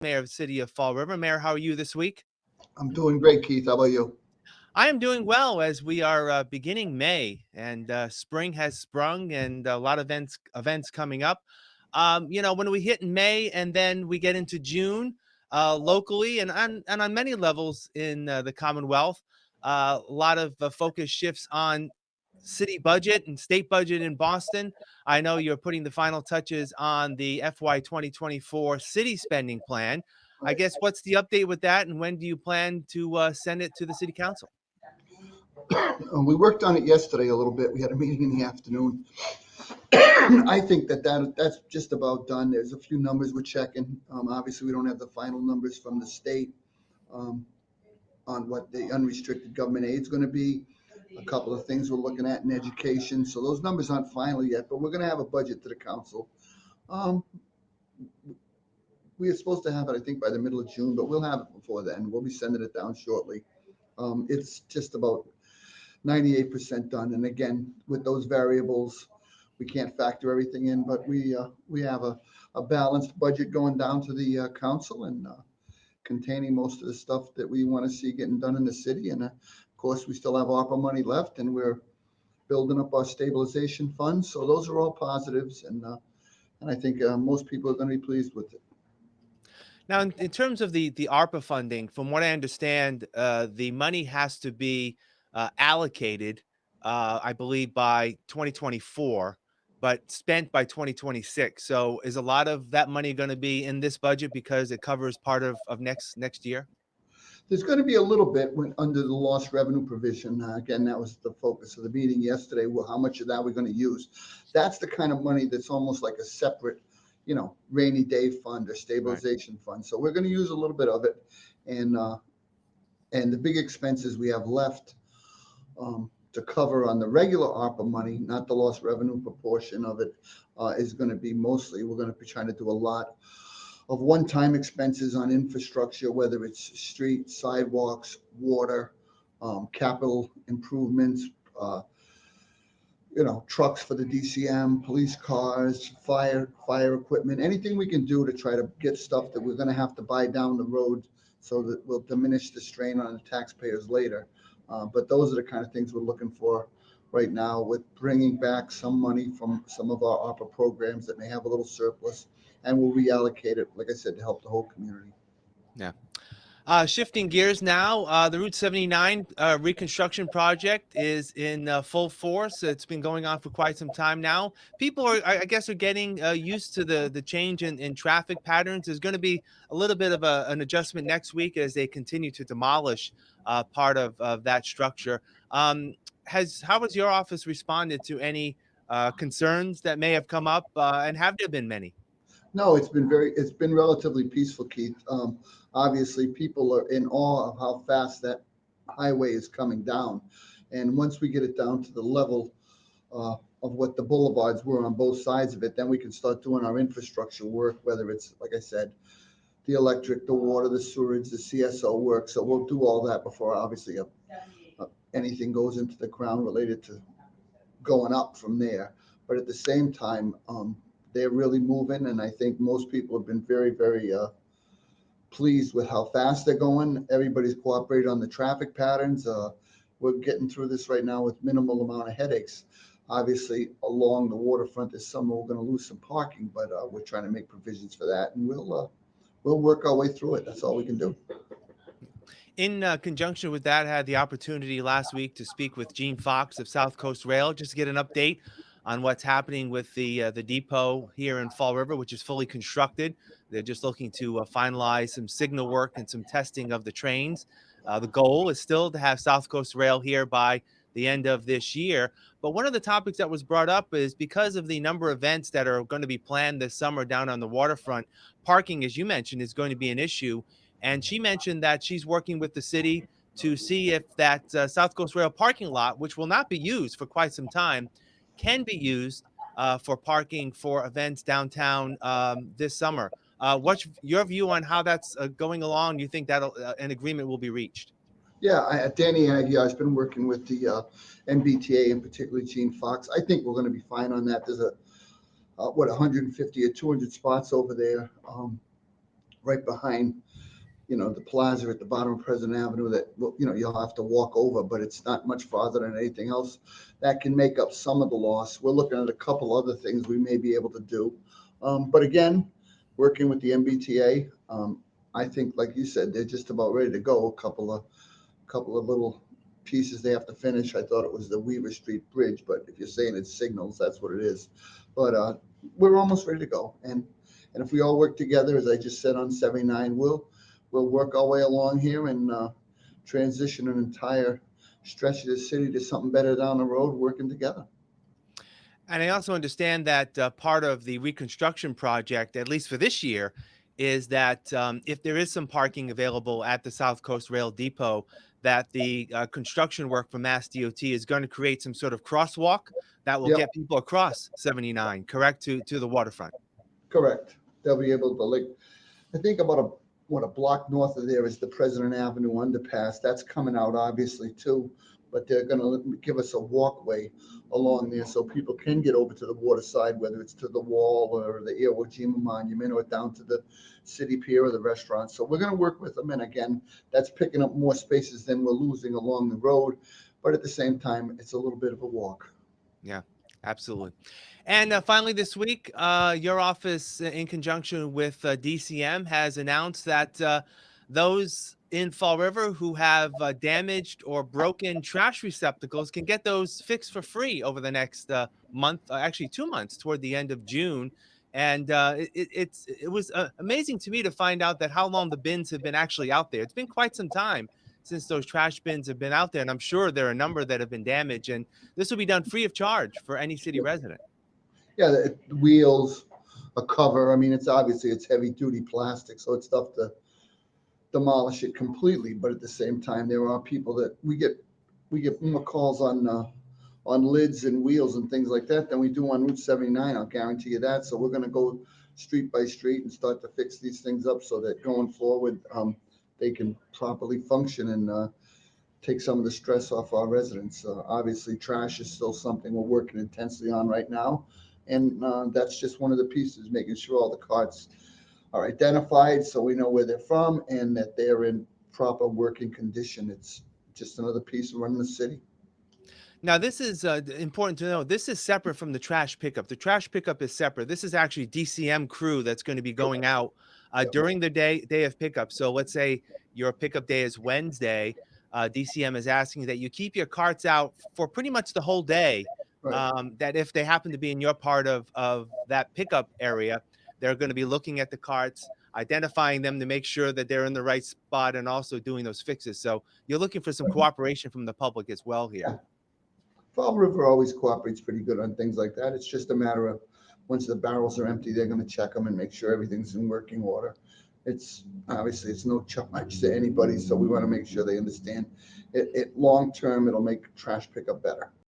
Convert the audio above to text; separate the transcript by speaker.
Speaker 1: Mayor of the City of Fall River. Mayor, how are you this week?
Speaker 2: I'm doing great, Keith. How about you?
Speaker 1: I am doing well as we are beginning May and spring has sprung and a lot of events coming up. When we hit in May and then we get into June locally and on many levels in the Commonwealth, a lot of focus shifts on city budget and state budget in Boston. I know you're putting the final touches on the FY 2024 city spending plan. I
Speaker 2: Right.
Speaker 1: guess what's the update with that, and when do you plan to send it to the city council?
Speaker 2: We worked on it yesterday a little bit. We had a meeting in the afternoon. I think that's just about done. There's a few numbers we're checking. Obviously, we don't have the final numbers from the state um, on what the unrestricted government aid is going to be. A couple of things we're looking at in education. So those numbers aren't final yet, but we're going to have a budget to the council. Um, we are supposed to have it, I think, by the middle of June, but we'll have it before then. We'll be sending it down shortly. It's just about 98% done. And again, with those variables, we can't factor everything in, but we have a balanced budget going down to the council and containing most of the stuff that we want to see getting done in the city. And of course, we still have ARPA money left, and we're building up our stabilization funds. So those are all positives, and I think most people are going to be pleased with it.
Speaker 1: Now, in terms of the ARPA funding, from what I understand, the money has to be allocated, I believe, by 2024, but spent by 2026. So, is a lot of that money going to be in this budget because it covers part of next year?
Speaker 2: There's going to be a little bit when, under the lost revenue provision. Again, that was the focus of the meeting yesterday. Well, how much of that we're going to use? That's the kind of money that's almost like a separate, rainy day fund or
Speaker 1: Right.
Speaker 2: stabilization fund. So we're going to use a little bit of it, and and the big expenses we have left to cover on the regular ARPA money, not the lost revenue proportion of it, is going to be mostly. We're going to be trying to do a lot of one-time expenses on infrastructure, whether it's streets, sidewalks, water, capital improvements, uh, trucks for the DCM, police cars, fire equipment, anything we can do to try to get stuff that we're going to have to buy down the road so that we'll diminish the strain on the taxpayers later. But those are the kind of things we're looking for right now, with bringing back some money from some of our ARPA programs that may have a little surplus, and we'll reallocate it, like I said, to help the whole community.
Speaker 1: Yeah. Shifting gears now, the Route 79 reconstruction project is in full force. It's been going on for quite some time now. People are, I guess, are getting used to the change in traffic patterns. There's going to be a little bit of an adjustment next week as they continue to demolish part of that structure. How has your office responded to any concerns that may have come up, and have there been many?
Speaker 2: No, it's been relatively peaceful, Keith. Obviously, people are in awe of how fast that highway is coming down. And once we get it down to the level of what the boulevards were on both sides of it, then we can start doing our infrastructure work, whether it's, like I said, the electric, the water, the sewage, the CSO work. So we'll do all that before, obviously, anything goes into the ground related to going up from there. But at the same time, they're really moving, and I think most people have been very, very pleased with how fast they're going. Everybody's cooperated on the traffic patterns. We're getting through this right now with minimal amount of headaches. Obviously, along the waterfront this summer, we're going to lose some parking, but we're trying to make provisions for that, and we'll work our way through it. That's all we can do.
Speaker 1: In conjunction with that, I had the opportunity last week to speak with Gene Fox of South Coast Rail just to get an update on what's happening with the depot here in Fall River, which is fully constructed. They're just looking to finalize some signal work and some testing of the trains. The goal is still to have South Coast Rail here by the end of this year. But one of the topics that was brought up is because of the number of events that are going to be planned this summer down on the waterfront, parking, as you mentioned, is going to be an issue. And she mentioned that she's working with the city to see if that South Coast Rail parking lot, which will not be used for quite some time, can be used for parking for events downtown this summer. What's your view on how that's going along? Do you think that an agreement will be reached?
Speaker 2: Yeah, Danny Agia has been working with the MBTA and particularly Gene Fox. I think we're going to be fine on that. There's 150 or 200 spots over there. right behind, the plaza at the bottom of President Avenue that, you'll have to walk over, but it's not much farther than anything else. That can make up some of the loss. We're looking at a couple other things we may be able to do. But again, working with the MBTA, I think, like you said, they're just about ready to go. A couple of little pieces they have to finish. I thought it was the Weaver Street Bridge, but if you're saying it's signals, that's what it is. But we're almost ready to go. And if we all work together, as I just said on 79, we'll work our way along here and transition an entire stretch of the city to something better down the road, working together.
Speaker 1: And I also understand that part of the reconstruction project, at least for this year, is that if there is some parking available at the South Coast Rail Depot, that the construction work for Mass DOT is going to create some sort of crosswalk that will
Speaker 2: Yep,
Speaker 1: get people across 79, correct, to the waterfront.
Speaker 2: correct. They'll be able to, like, I think about a block north of there is the President Avenue underpass. That's coming out obviously too, but they're going to give us a walkway along there so people can get over to the water side, whether it's to the wall or the Iwo Jima Monument or down to the city pier or the restaurant. So we're going to work with them. And again, that's picking up more spaces than we're losing along the road. But at the same time, it's a little bit of a walk.
Speaker 1: Yeah, absolutely. And finally, this week, your office, in conjunction with DCM, has announced that those in Fall River who have damaged or broken trash receptacles can get those fixed for free over the next month, actually 2 months, toward the end of June. And it was amazing to me to find out that how long the bins have been actually out there. It's been quite some time since those trash bins have been out there, and I'm sure there are a number that have been damaged. And this will be done free of charge for any city resident.
Speaker 2: Yeah, the wheels, a cover. I mean, it's heavy duty plastic, so it's tough to demolish it completely. But at the same time, there are people that we get more calls on lids and wheels and things like that than we do on Route 79. I'll guarantee you that. So we're going to go street by street and start to fix these things up so that going forward, they can properly function and take some of the stress off our residents. Obviously, trash is still something we're working intensely on right now. And that's just one of the pieces, making sure all the carts are identified so we know where they're from and that they're in proper working condition. It's just another piece of running the city.
Speaker 1: Now, this is important to know. This is separate from the trash pickup. The trash pickup is separate. This is actually DCM crew that's going to be going out
Speaker 2: Yep.
Speaker 1: during the day of pickup. So let's say your pickup day is Wednesday. DCM is asking that you keep your carts out for pretty much the whole day.
Speaker 2: Right.
Speaker 1: That if they happen to be in your part of that pickup area, they're going to be looking at the carts, identifying them to make sure that they're in the right spot, and also doing those fixes. So you're looking for some cooperation from the public as well here.
Speaker 2: Yeah. Fall River always cooperates pretty good on things like that. It's just a matter of once the barrels are empty, they're going to check them and make sure everything's in working order. It's obviously it's no charge to anybody, so we want to make sure they understand it long term. It'll make trash pickup better.